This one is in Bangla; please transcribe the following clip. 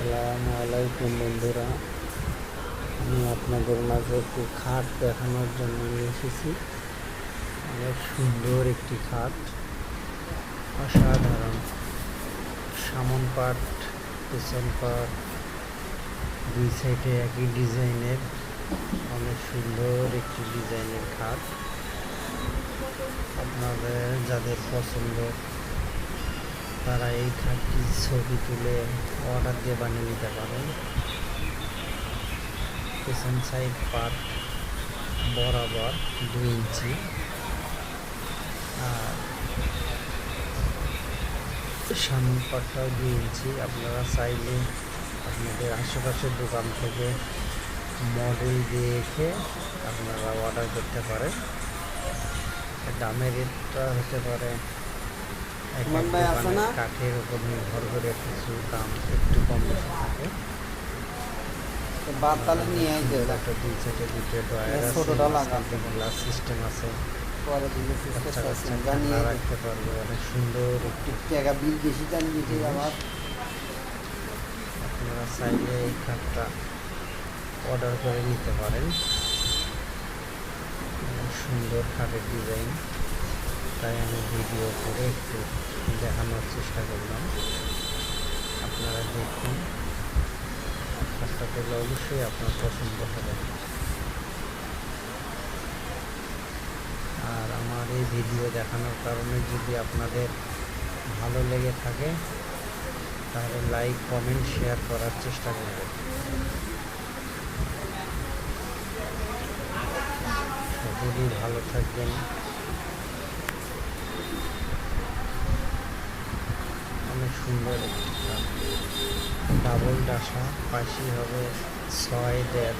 আসসালামু আলাইকুম বন্ধুরা, আমি আপনাদের মাঝে একটি খাট দেখানোর জন্য নিয়ে এসেছি। অনেক সুন্দর একটি খাট, অসাধারণ। সামন পাট, পেছন পাট দুই সাইডে একই ডিজাইনের, অনেক সুন্দর একটি ডিজাইনের খাট। আপনাদের যাদের পছন্দ তারা এই খাটটির ছবি তুলে অর্ডার দিয়ে বানিয়ে নিতে পারেন। পেছন সাইড পার্ট বরাবর 2 ইঞ্চি, আর সামন পার্টটাও 2 ইঞ্চি। আপনারা চাইলে আপনাদের আশেপাশের দোকান থেকে মডেল দেখে আপনারা অর্ডার করতে পারেন। দামের রেটটা হতে পারে কাঠের উপর নির্ভর করে কিছু দাম একটু কম বেশি থাকে। দুই সাইডে দুটো ড্রয়ার, গ্লাস সিস্টেম আছে, রাখতে পারবে। অনেক সুন্দর একটি বিল বেশি আমার। আপনারা চাইলে এই খাটটা অর্ডার করে নিতে পারেন। সুন্দর খাটের ডিজাইন, তাই আমি ভিডিও করে একটু দেখানোর চেষ্টা করলাম। আপনারা দেখুন, খাটটা পেলে অবশ্যই আপনার পছন্দ হবে। আর আমার এই ভিডিও দেখানোর কারণে যদি আপনাদের ভালো লেগে থাকে তাহলে লাইক, কমেন্ট, শেয়ার করার চেষ্টা করবেন। সকলেই ভালো থাকবেন। অনেক সুন্দর একটি খাট, ডাবল ডাসা, পাশে হবে 6.5